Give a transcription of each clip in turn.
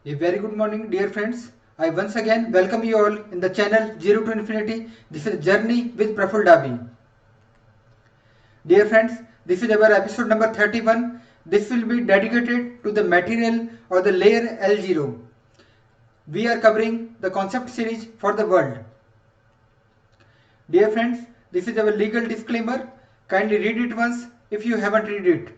A very good morning, dear friends. I once again welcome you all in the channel Zero to Infinity. This is Journey with Praful Davi. Dear friends, this is our episode number 31. This will be dedicated to the material or the layer L0. We are covering the concept series for the world. Dear friends, this is our legal disclaimer. Kindly read it once if you haven't read it.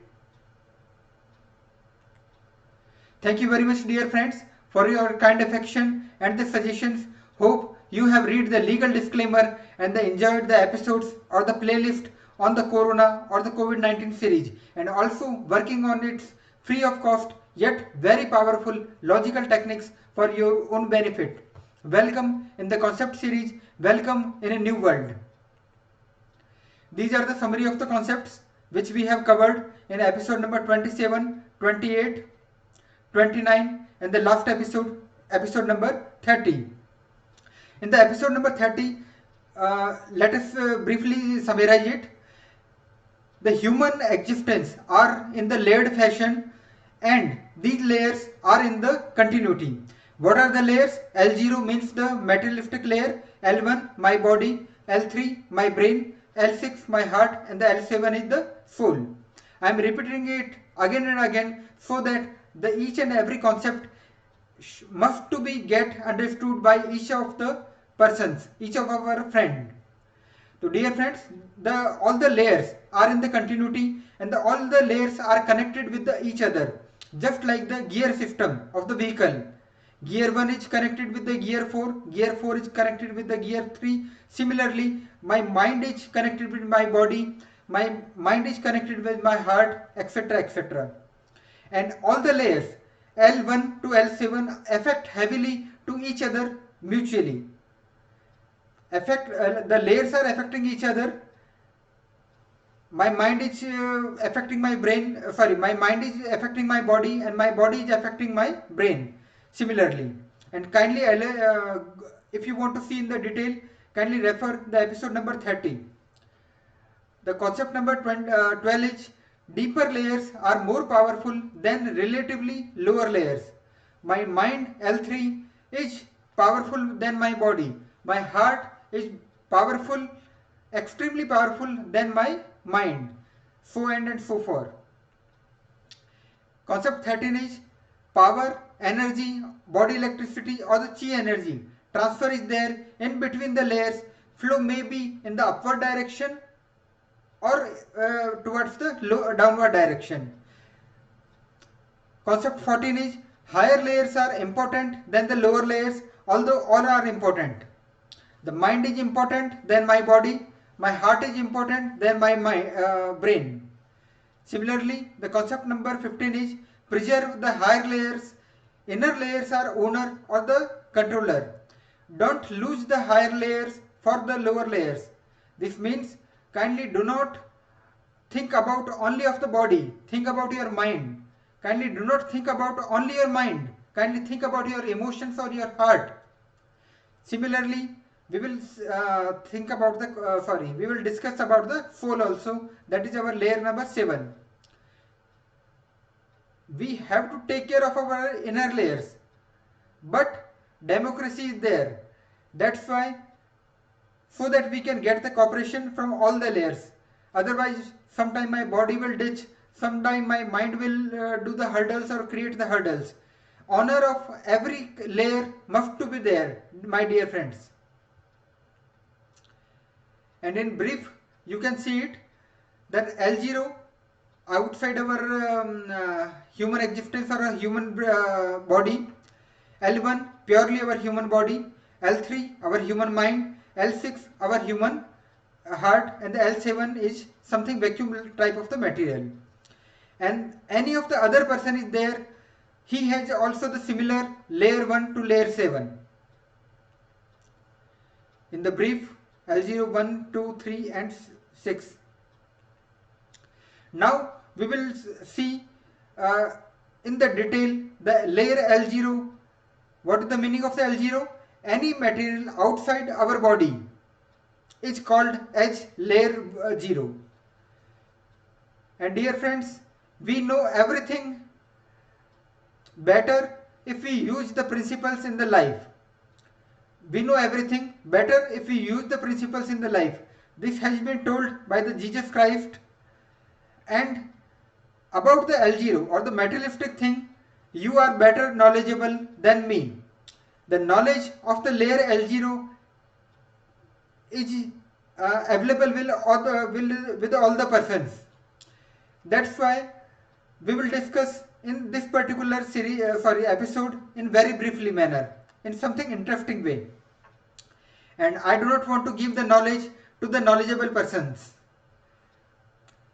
Thank you very much, dear friends, for your kind affection and the suggestions. Hope you have read the legal disclaimer and enjoyed the episodes or the playlist on the Corona or the COVID-19 series, and also working on its free of cost yet very powerful logical techniques for your own benefit. Welcome in the concept series. Welcome in a new world. These are the summary of the concepts which we have covered in episode number 27, 28, 29 and the last episode number 30. In the episode number 30, let us briefly summarize it. The human existence are in the layered fashion and these layers are in the continuity. What are the layers? L0 means the materialistic layer, L1 my body, L3 my brain, L6 my heart and the L7 is the soul. I am repeating it again and again so that the each and every concept must to be get understood by each of the persons, each of our friend. So dear friends, all the layers are in the continuity and all the layers are connected with each other, just like the gear system of the vehicle. Gear 1 is connected with the gear 4 is connected with the gear 3. Similarly, my mind is connected with my body, my mind is connected with my heart, etc. etc. And all the layers L1 to L7 affect heavily to each other mutually. The layers are affecting each other. My mind is affecting my brain, my mind is affecting my body and my body is affecting my brain similarly. And kindly, if you want to see in the detail, kindly refer the episode number 30. The concept number 12 is deeper layers are more powerful than relatively lower layers. My mind L3 is powerful than my body. My heart is powerful, extremely powerful than my mind. So and so forth. Concept 13 is power, energy, body electricity or the chi energy. Transfer is there in between the layers. Flow may be in the upward direction or towards the downward direction. Concept 14 is higher layers are important than the lower layers, although all are important. The mind is important than my body, my heart is important than my brain. Similarly, the concept number 15 is preserve the higher layers. Inner layers are owner or the controller. Don't lose the higher layers for the lower layers. This means kindly do not think about only of the body. Think about your mind. Kindly do not think about only your mind. Kindly think about your emotions or your heart. Similarly, we will we will discuss about the soul also. That is our layer number 7. We have to take care of our inner layers, but democracy is there. That's why, so that we can get the cooperation from all the layers. Otherwise, sometime my body will ditch, sometime my mind will do the hurdles or create the hurdles. Honor of every layer must to be there, my dear friends. And in brief, you can see it that L0 outside our human existence or a human body, L1 purely our human body, L3 our human mind, L6 our human heart, and the L7 is something vacuum type of the material. And any of the other person is there, he has also the similar layer 1 to layer 7. In the brief, L0, 1, 2, 3 and 6. Now we will see in the detail the layer L0. What is the meaning of the L0? Any material outside our body is called as layer 0. And dear friends, we know everything better if we use the principles in the life. We know everything better if we use the principles in the life. This has been told by the Jesus Christ. And about the L0 or the materialistic thing, you are better knowledgeable than me. The knowledge of the layer L0 is available with all the persons. That's why we will discuss in this particular episode in very briefly manner, in something interesting way. And I do not want to give the knowledge to the knowledgeable persons.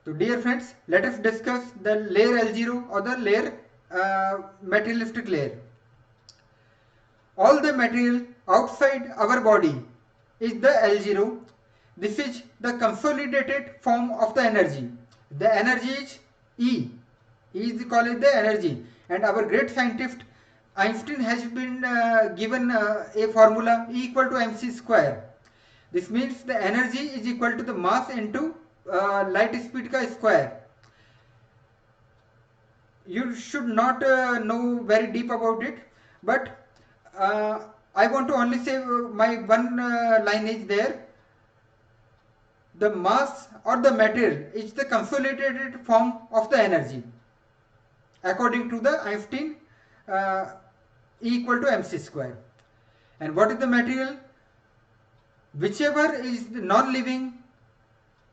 So dear friends, let us discuss the layer L0 or the layer materialistic layer. All the material outside our body is the L0. This is the consolidated form of the energy. The energy is E. E is called the energy. And our great scientist Einstein has been given a formula E equal to mc square. This means the energy is equal to the mass into light speed ka square. You should not know very deep about it, but I want to only say my one line is there. The mass or the material is the consolidated form of the energy according to the Einstein E equal to mc square. And what is the material? Whichever is non-living,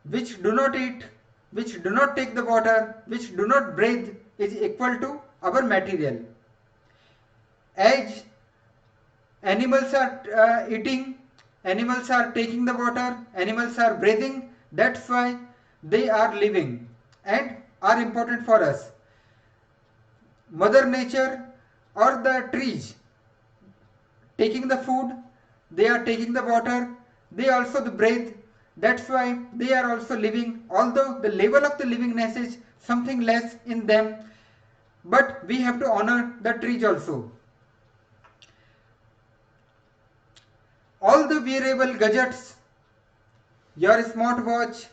which do not eat, which do not take the water, which do not breathe, is equal to our material. As animals are eating, animals are taking the water, animals are breathing, that's why they are living and are important for us. Mother Nature or the trees taking the food, they are taking the water, they also breathe, that's why they are also living, although the level of the livingness is something less in them, but we have to honor the trees also. All the wearable gadgets, your smartwatch,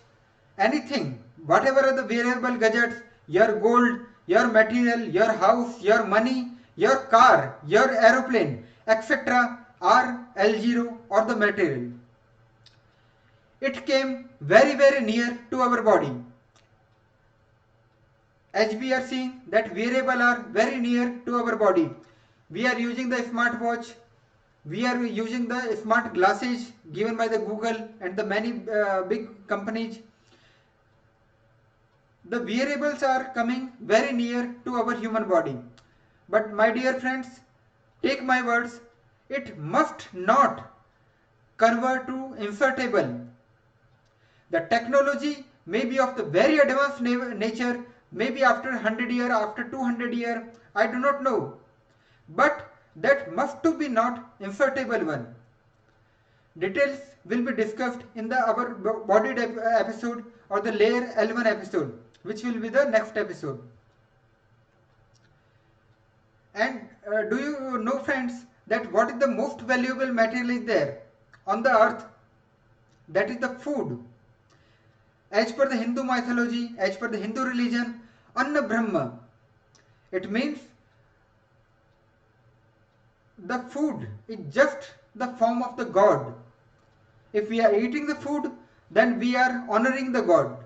anything, whatever are the wearable gadgets, your gold, your material, your house, your money, your car, your aeroplane, etc. are L0 or the material. It came very near to our body. As we are seeing that wearable are very near to our body. We are using the smartwatch, we are using the smart glasses given by the Google and the many big companies. The wearables are coming very near to our human body. But my dear friends, take my words, it must not convert to insertable. The technology may be of the very advanced nature, maybe after 100 years, after 200 years, I do not know. But that must to be not insertable one. Details will be discussed in our body episode or the layer L1 episode, which will be the next episode. And do you know, friends, that what is the most valuable material is there on the earth? That is the food. As per the Hindu mythology, as per the Hindu religion, Anna Brahma, it means the food is just the form of the God. If we are eating the food, then we are honoring the God.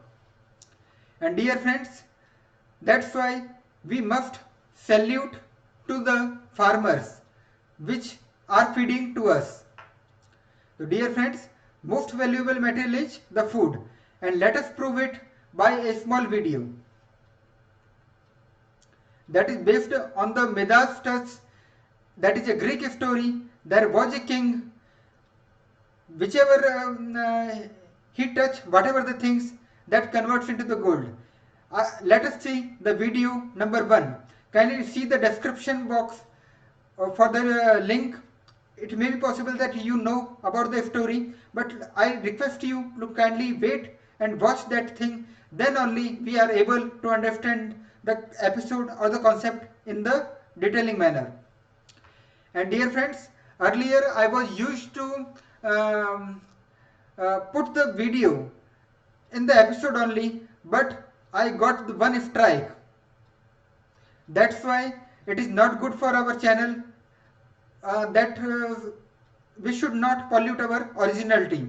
And dear friends, that's why we must salute to the farmers which are feeding to us. So dear friends, most valuable material is the food, and let us prove it by a small video that is based on the Midas. That is a Greek story. There was a king, whichever he touched, whatever the things, that converts into the gold. Let us see the video number 1. Kindly see the description box for the link. It may be possible that you know about the story, but I request you to kindly wait and watch that thing. Then only we are able to understand the episode or the concept in the detailing manner. And dear friends, earlier I was used to put the video in the episode only, but I got one strike. That's why it is not good for our channel, that we should not pollute our originality.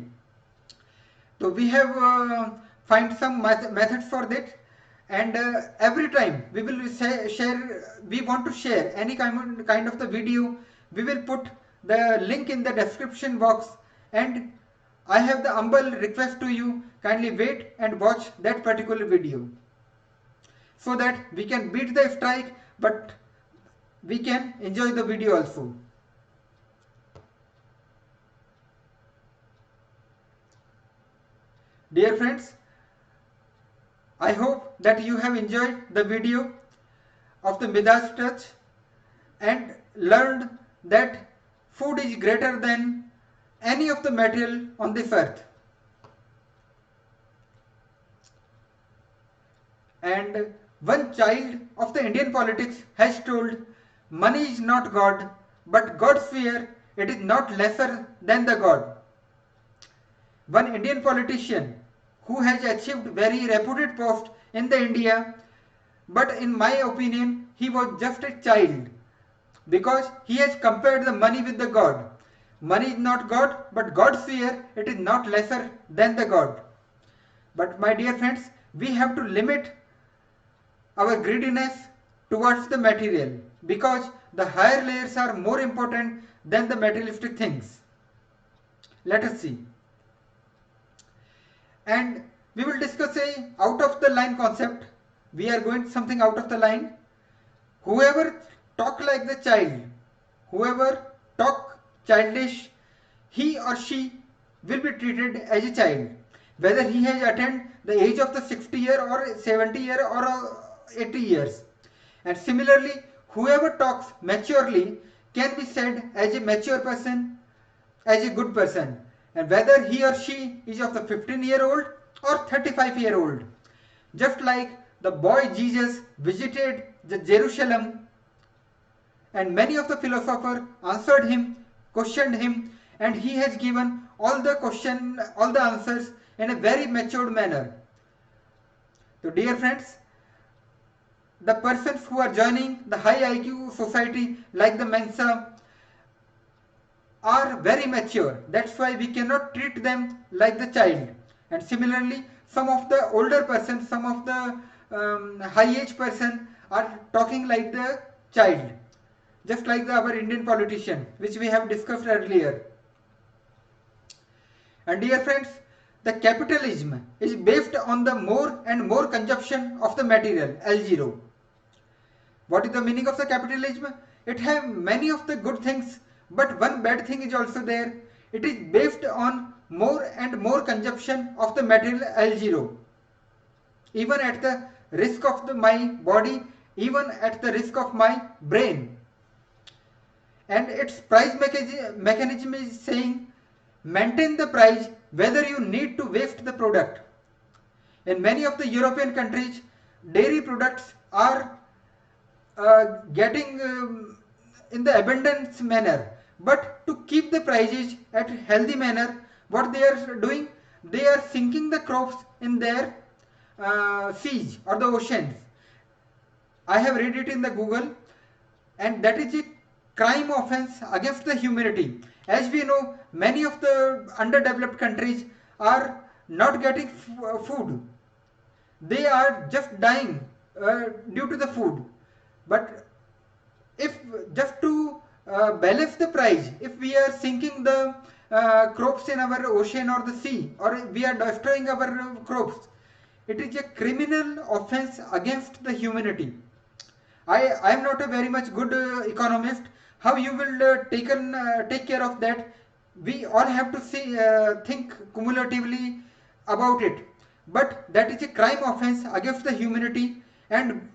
So we have find some methods for that, and every time we will share, we want to share any kind of the video, we will put the link in the description box. And I have the humble request to you, kindly wait and watch that particular video so that we can beat the strike, but we can enjoy the video also. Dear friends, I hope that you have enjoyed the video of the Midas Touch and learned that food is greater than any of the material on this earth. And one child of the Indian politics has told, money is not God, but God's fear, it is not lesser than the God. One Indian politician who has achieved very reputed post in the India, but in my opinion he was just a child, because he has compared the money with the God. Money is not God, but God's fear, it is not lesser than the God. But my dear friends, we have to limit our greediness towards the material, because the higher layers are more important than the materialistic things. Let us see. And we will discuss a out of the line concept. We are going something out of the line. Whoever talk like the child, whoever talk childish, he or she will be treated as a child, whether he has attained the age of the 60 year or 70 year or 80 years. And similarly, whoever talks maturely can be said as a mature person, as a good person, and whether he or she is of the 15-year-old or 35-year-old. Just like the boy Jesus visited the Jerusalem, and many of the philosophers answered him, questioned him, and he has given all the answers in a very matured manner. So dear friends, the persons who are joining the high IQ society like the Mensa are very mature. That's why we cannot treat them like the child. And similarly, some of the older persons, some of the high age person are talking like the child, just like our Indian politician, which we have discussed earlier. And dear friends, the capitalism is based on the more and more consumption of the material, L0. What is the meaning of the capitalism? It has many of the good things, but one bad thing is also there. It is based on more and more consumption of the material L0, even at the risk of my body, even at the risk of my brain. And its price mechanism is saying, maintain the price whether you need to waste the product. In many of the European countries, dairy products are getting in the abundance manner, but to keep the prices at healthy manner, what they are doing, they are sinking the crops in their seas or the oceans. I have read it in the Google, and that is a crime offense against the humanity. As we know, many of the underdeveloped countries are not getting food. They are just dying due to the food. But if just to balance the price, if we are sinking the crops in our ocean or the sea, or we are destroying our crops, it is a criminal offense against the humanity. I am not a very much good economist. How you will take care of that? We all have to see, think cumulatively about it. But that is a crime offense against the humanity, and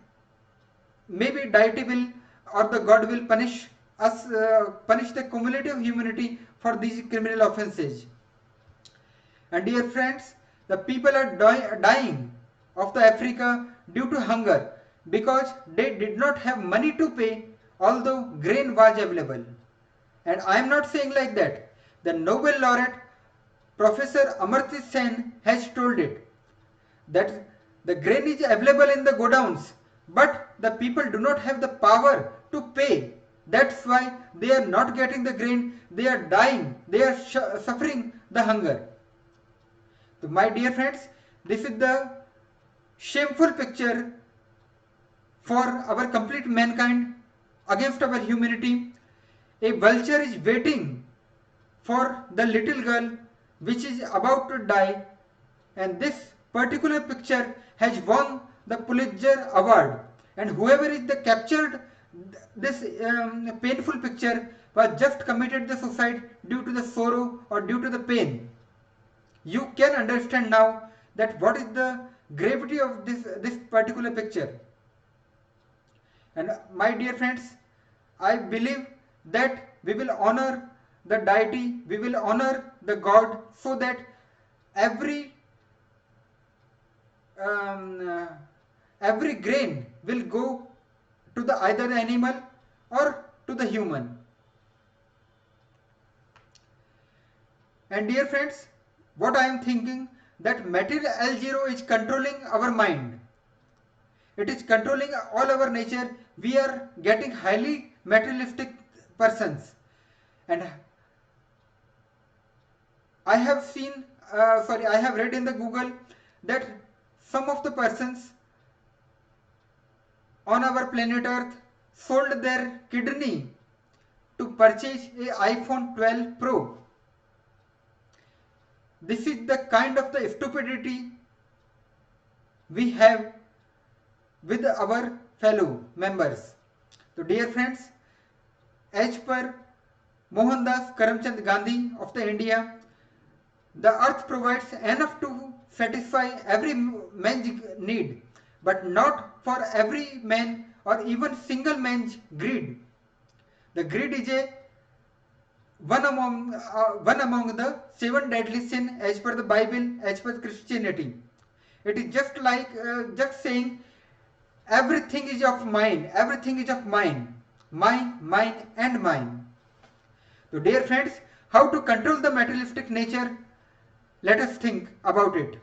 maybe deity will or the God will punish us, punish the cumulative humanity for these criminal offenses. And dear friends, the people are dying of the Africa due to hunger, because they did not have money to pay, although grain was available. And I am not saying like that. The Nobel laureate Professor Amartya Sen has told it, that the grain is available in the godowns, but the people do not have the power to pay. That's why they are not getting the grain, they are dying, they are suffering the hunger. So my dear friends, this is the shameful picture for our complete mankind against our humanity. A vulture is waiting for the little girl which is about to die, and this particular picture has won the Pulitzer Award, and whoever is the captured this painful picture was just committed the suicide due to the sorrow or due to the pain. You can understand now that what is the gravity of this particular picture. And my dear friends, I believe that we will honor the deity, we will honor the God, so that every um, uh, every grain will go to the either the animal or to the human. And dear friends, what I am thinking, that material L0 is controlling our mind. It is controlling all our nature. We are getting highly materialistic persons. And I have seen, I have read in the Google that some of the persons on our planet Earth sold their kidney to purchase a iPhone 12 Pro. This is the kind of the stupidity we have with our fellow members. So dear friends, as per Mohandas Karamchand Gandhi of the India, the earth provides enough to satisfy every man's need, but not for every man or even single man's greed. The greed is a one among the seven deadly sin as per the Bible, as per Christianity. It is just like just saying everything is of mine, everything is of mine, mine and mine. So dear friends, how to control the materialistic nature? Let us think about it.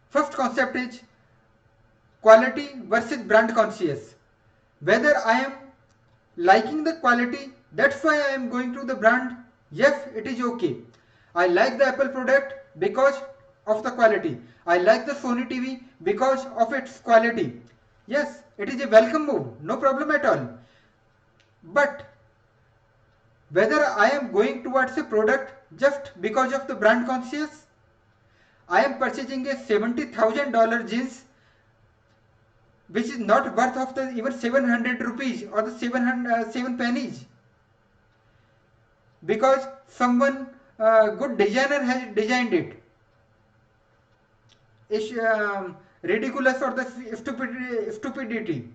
First concept is quality versus brand conscious. Whether I am liking the quality, that's why I am going to the brand. Yes, it is okay. I like the Apple product because of the quality. I like the Sony TV because of its quality. Yes, it is a welcome move, no problem at all. But whether I am going towards a product just because of the brand conscious, I am purchasing a $70,000 jeans which is not worth of the even 700 rupees or the 7 pennies, because someone good designer has designed it. It's ridiculous or the stupidity.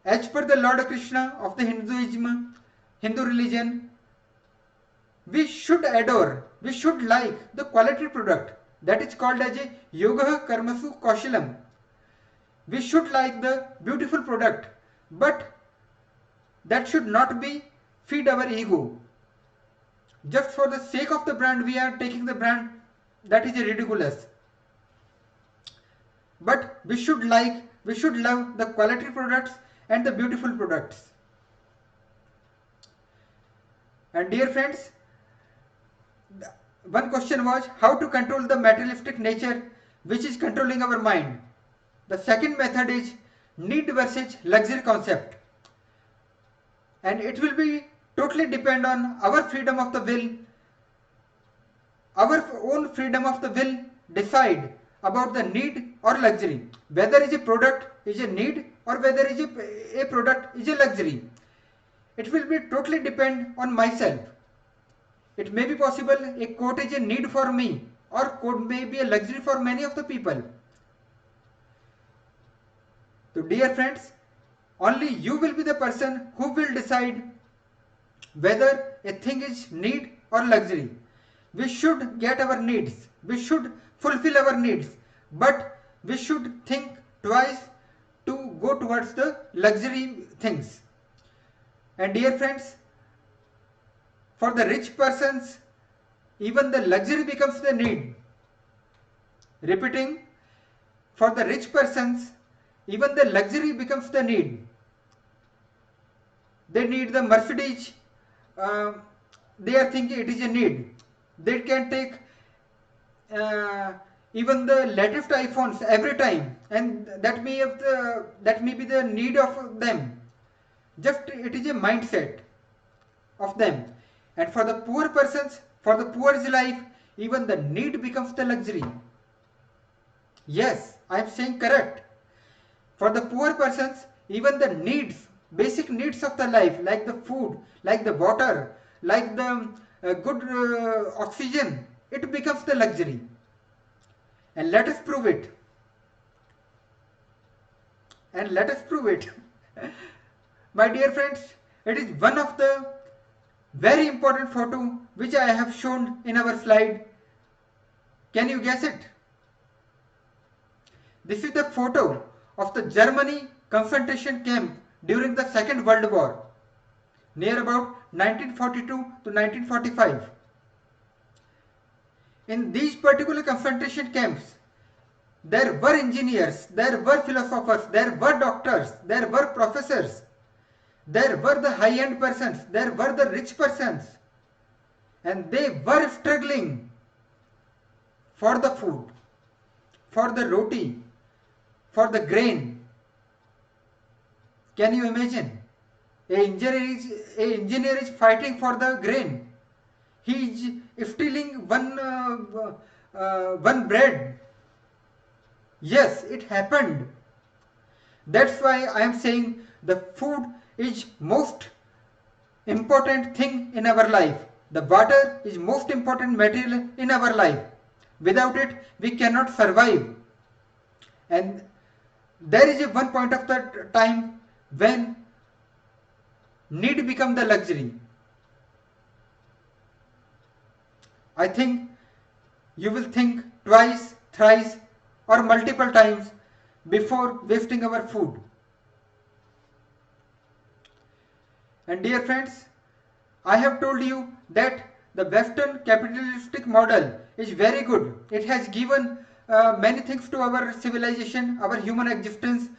As per the Lord Krishna of the Hindu religion, we should adore, we should like the quality product that is called as a yoga karmasu kaushalam. We should like the beautiful product, but that should not be feed our ego. Just for the sake of the brand, we are taking the brand. That is ridiculous. But we should love the quality products and the beautiful products. And dear friends, one question was how to control the materialistic nature which is controlling our mind. The second method is need versus luxury concept. And it will be totally depend on our freedom of the will. Our own freedom of the will decide about the need or luxury. Whether is a product is a need or whether is a product is a luxury. It will be totally depend on myself. It may be possible a coat is a need for me or coat may be a luxury for many of the people. So dear friends, only you will be the person who will decide whether a thing is need or luxury. We should get our needs. We should fulfill our needs. But we should think twice to go towards the luxury things. And dear friends, for the rich persons, even the luxury becomes the need. Repeating, for the rich persons, even the luxury becomes the need. they need the Mercedes, uh, they are thinking it is a need. They can take uh, even the latest iPhones every time, and that may be the need of them. Just it is a mindset of them. And for the poor persons, for the poor's life, even the need becomes the luxury. Yes, I am saying correct. For the poor persons, even the needs, basic needs of the life, like the food, like the water, like the good oxygen, it becomes the luxury. And let us prove it. And let us prove it. My dear friends, it is one of the very important photo which I have shown in our slide. Can you guess it? This is the photo of the Germany concentration camp during the Second World War, near about 1942 to 1945. In these particular concentration camps, there were engineers, there were philosophers, there were doctors, there were professors, there were the high-end persons, there were the rich persons, and they were struggling for the food, for the roti, for the grain. Can you imagine? A engineer is fighting for the grain. He is stealing one bread. Yes, it happened. That's why I am saying the food is most important thing in our life. The water is most important material in our life. Without it, we cannot survive. And there is a one point of the time when need become the luxury. I think you will think twice, thrice, or multiple times before wasting our food. And dear friends, I have told you that the Western capitalistic model is very good. It has given many things to our civilization, our human existence,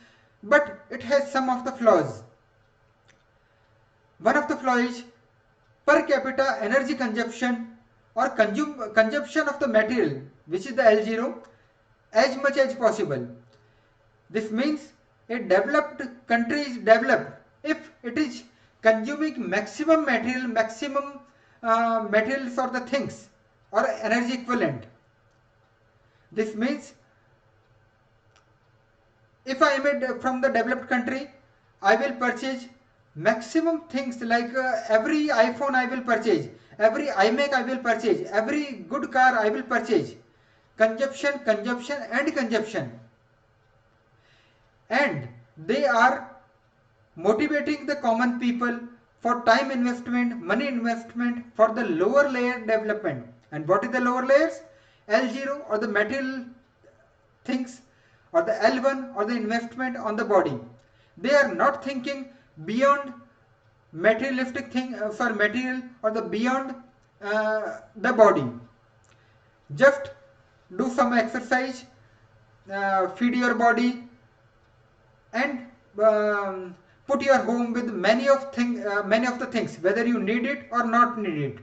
but it has some of the flaws. One of the flaws is per capita energy consumption or consumption of the material, which is the L0, as much as possible. This means a developed country is developed if it is consuming maximum material, maximum materials or the things or energy equivalent. This means if I am from the developed country, I will purchase maximum things like every iPhone I will purchase, every iMac I will purchase, every good car I will purchase. Consumption, consumption and consumption. And they are motivating the common people for time investment, money investment for the lower layer development. And what is the lower layers? L0 or the material things, or the L1 or the investment on the body. They are not thinking beyond materialistic thing for material or the beyond the body. Just do some exercise, feed your body, and put your home with many of the things, whether you need it or not need it.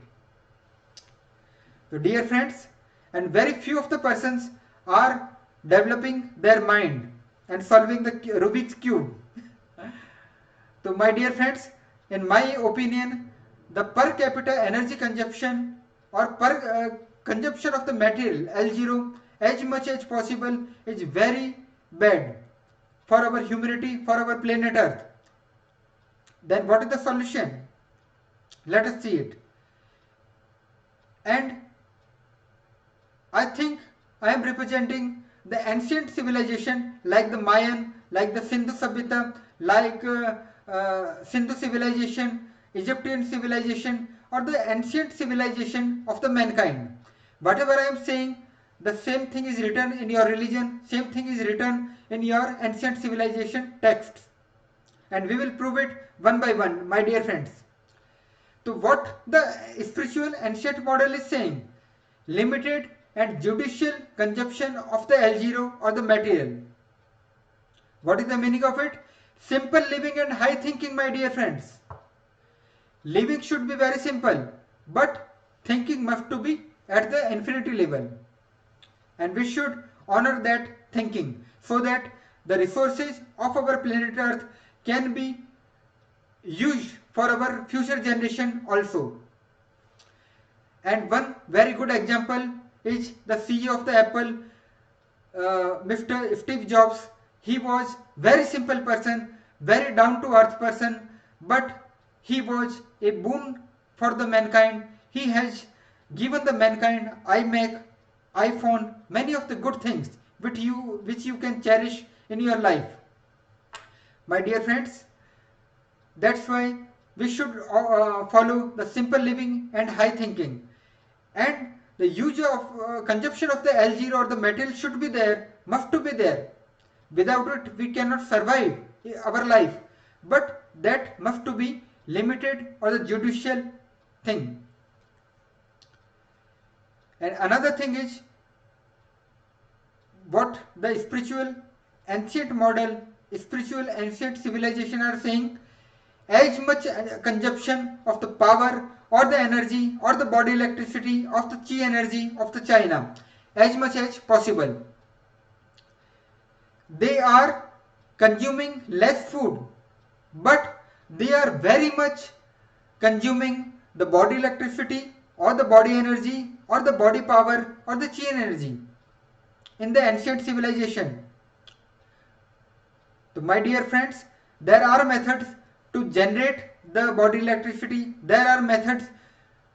So dear friends, and very few of the persons are developing their mind and solving the Rubik's cube. So my dear friends, in my opinion, the per capita energy consumption or per consumption of the material L0 as much as possible is very bad for our humanity, for our planet Earth. Then what is the solution? Let us see it. And I think I am representing the ancient civilization like the Mayan, like the Sindhu Sabhyata, like Sindhu civilization, Egyptian civilization, or the ancient civilization of the mankind. Whatever I am saying, the same thing is written in your religion, same thing is written in your ancient civilization texts. And we will prove it one by one, my dear friends. So what the spiritual ancient model is saying, limited and judicial consumption of the L0 or the material. What is the meaning of it? Simple living and high thinking, my dear friends. Living should be very simple, but thinking must to be at the infinity level. And we should honor that thinking so that the resources of our planet Earth can be used for our future generation also. And one very good example is the CEO of the Apple, Mr. Steve Jobs. He was very simple person, very down to earth person, but he was a boon for the mankind. He has given the mankind iMac, iPhone, many of the good things which you can cherish in your life. My dear friends, that's why we should follow the simple living and high thinking. And the use of consumption of the LG or the metal should be there, must to be there. Without it, we cannot survive our life. But that must to be limited or the judicial thing. And another thing is what the ancient model, spiritual ancient civilization are saying, as much consumption of the power or the energy or the body electricity of the chi energy of the China as much as possible. They are consuming less food, but they are very much consuming the body electricity or the body energy or the body power or the chi energy in the ancient civilization. So my dear friends, there are methods to generate the body electricity. There are methods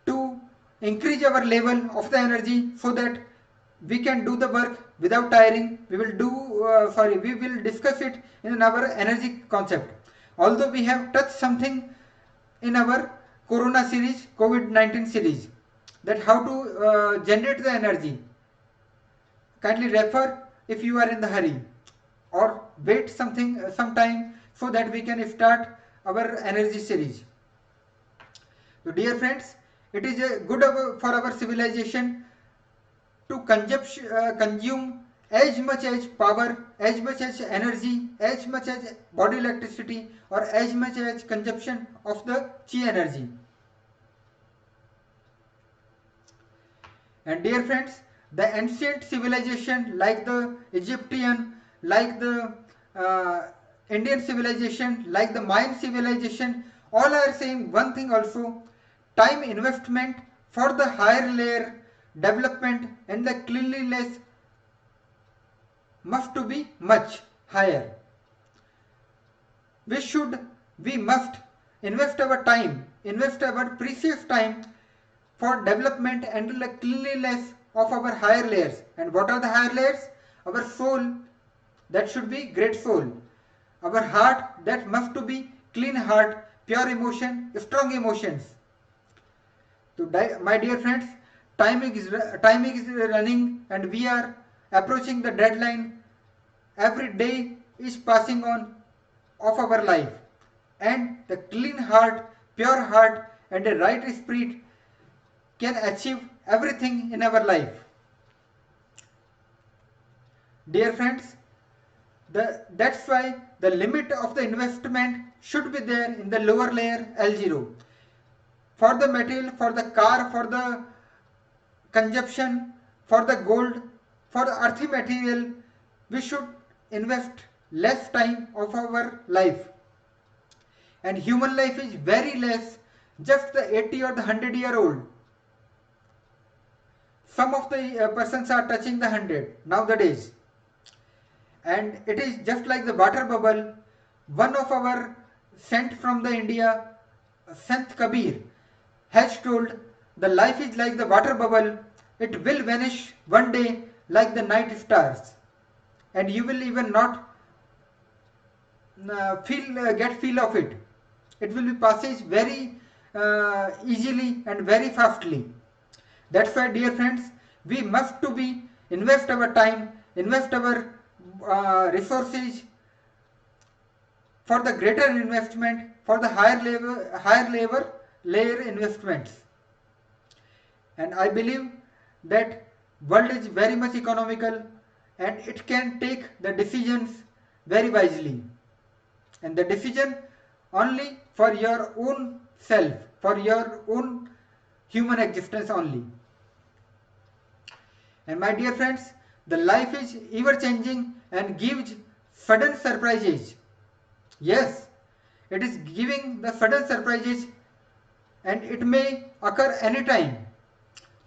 to increase our level of the energy so that we can do the work without tiring. We will discuss it in our energy concept. Although we have touched something in our Corona series, COVID-19 series, that how to generate the energy. Kindly refer if you are in the hurry, or wait some time so that we can start our energy series. So dear friends, it is a good for our civilization to consume as much as power, as much as energy, as much as body electricity, or as much as consumption of the chi energy. And dear friends, the ancient civilization like the Egyptian, like the Indian civilization, like the Mayan civilization, all are saying one thing also: time investment for the higher layer development and the cleanliness must to be much higher. We must invest our time, invest our precious time for development and the cleanliness of our higher layers. And what are the higher layers? Our soul, that should be great soul. Our heart, that must to be clean heart, pure emotion, strong emotions. So my dear friends, time is running and we are approaching the deadline. Every day is passing on of our life, and the clean heart, pure heart, and a right spirit can achieve everything in our life. Dear friends, that's why the limit of the investment should be there in the lower layer L0. For the material, for the car, for the consumption, for the gold, for the earthy material, we should invest less time of our life. And human life is very less, just the 80 or the 100-year-old. Some of the persons are touching the 100 nowadays. And it is just like the water bubble. One of our saint from the India, Sant Kabir, has told the life is like the water bubble. It will vanish one day like the night stars, and you will even not get feel of it. It will be passage very easily and very fastly. That's why, dear friends, we must to be invest our time, invest our resources for the greater investment, for the higher layer investments. And I believe that world is very much economical and it can take the decisions very wisely. And the decision only for your own self, for your own human existence only. And my dear friends, the life is ever changing and gives sudden surprises. Yes, it is giving the sudden surprises and it may occur anytime.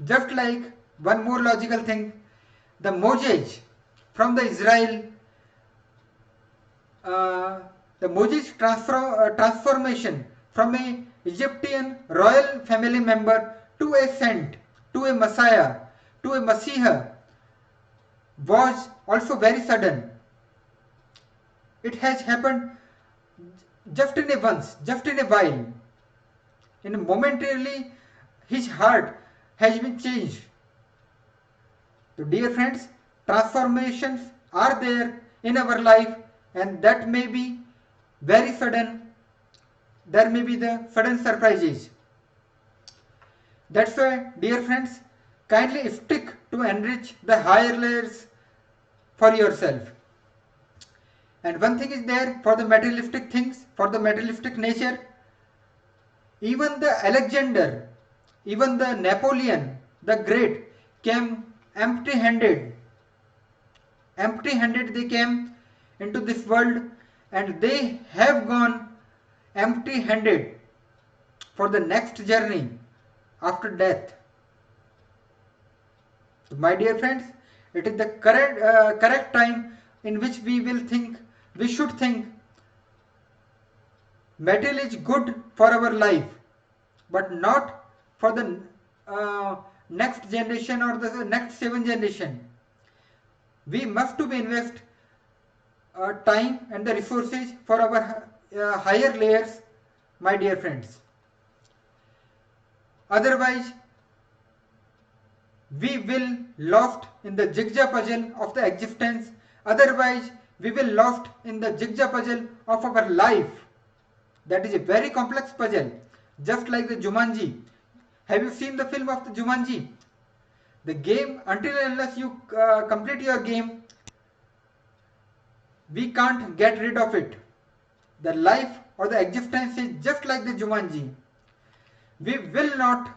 Just like one more logical thing, the Moses from the Israel, uh, the Moses transformation from a Egyptian royal family member to a saint, to a Messiah, to a Messiah was also very sudden. It has happened just in a once, just in a while. And momentarily his heart has been changed. So dear friends, transformations are there in our life and that may be very sudden. There may be the sudden surprises. That's why, dear friends, kindly stick to enrich the higher layers for yourself. And one thing is there for the materialistic things, for the materialistic nature. Even the Alexander, even the Napoleon the Great came empty-handed. Empty-handed they came into this world and they have gone empty-handed for the next journey after death. So my dear friends, it is the correct time in which we should think material is good for our life, but not for the next generation or the next 7 generation. We must to invest time and the resources for our higher layers, my dear friends. Otherwise, we will lost in the jigsaw puzzle of the existence. Otherwise, we will lost in the jigsaw puzzle of our life. That is a very complex puzzle, just like the Jumanji. Have you seen the film of the Jumanji? The game, until and unless you complete your game, we can't get rid of it. The life or the existence is just like the Jumanji. We will not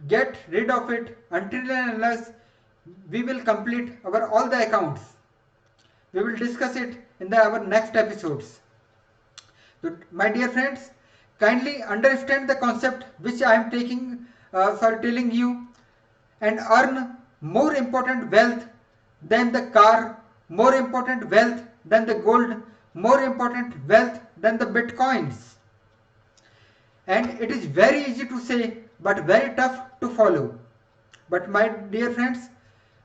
get rid of it until and unless we will complete our all the accounts. We will discuss it in our next episodes. So, my dear friends, kindly understand the concept which I am telling you, and earn more important wealth than the car, more important wealth than the gold, more important wealth than the bitcoins. And it is very easy to say but very tough to follow. But my dear friends,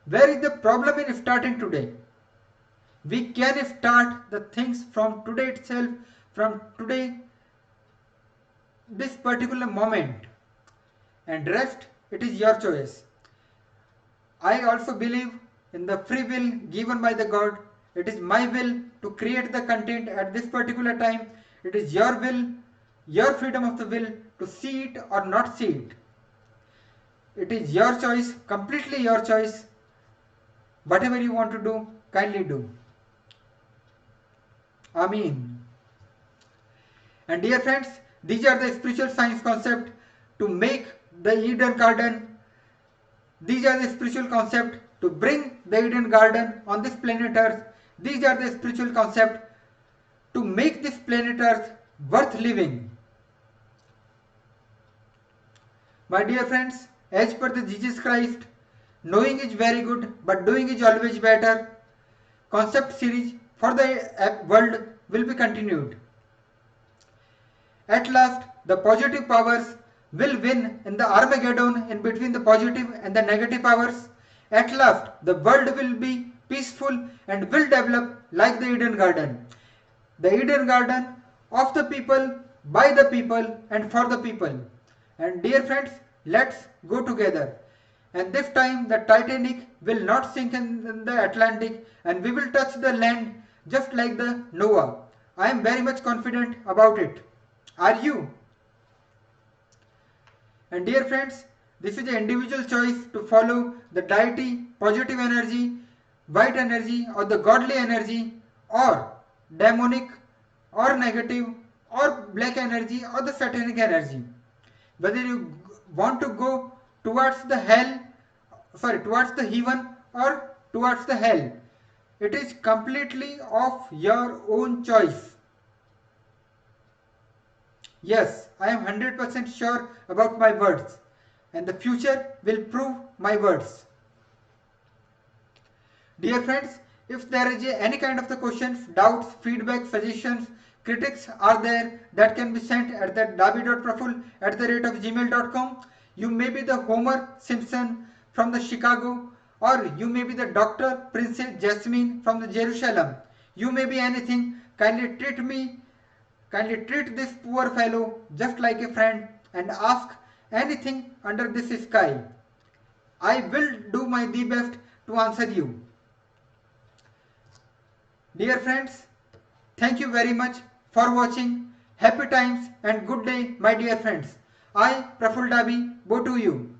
where is the problem in starting today? We can start the things from today itself, from today, this particular moment, and rest it is your choice. I also believe in the free will given by the God. It is my will to create the content at this particular time. It is your will, your freedom of the will to see it or not see it. It is your choice, completely your choice. Whatever you want to do, kindly do. Amen. And dear friends, these are the spiritual science concepts to make the Eden Garden. These are the spiritual concepts to bring the Eden Garden on this planet Earth. These are the spiritual concepts to make this planet Earth worth living. My dear friends, as per the Jesus Christ, knowing is very good, but doing is always better. Concept series for the world will be continued. At last, the positive powers will win in the Armageddon in between the positive and the negative powers. At last, the world will be peaceful and will develop like the Eden Garden. The Eden Garden of the people, by the people and for the people. And dear friends, let's go together. And this time the Titanic will not sink in the Atlantic and we will touch the land just like the Noah. I am very much confident about it. Are you? And dear friends, this is an individual choice to follow the deity, positive energy, white energy or the godly energy, or demonic or negative or black energy or the satanic energy. whether you want to go towards the hell, towards the heaven or towards the hell. It is completely of your own choice. Yes, I am 100% sure about my words, and the future will prove my words. Dear friends, if there is any kind of the questions, doubts, feedback, suggestions, critics are there that can be sent at the dabi.praful@gmail.com. You may be the Homer Simpson from the Chicago, or you may be the Dr. Princess Jasmine from the Jerusalem. You may be anything. Kindly treat this poor fellow just like a friend and ask anything under this sky. I will do my the best to answer you. Dear friends, thank you very much for watching. Happy times and good day, my dear friends. I, Praful Dabi, bow to you.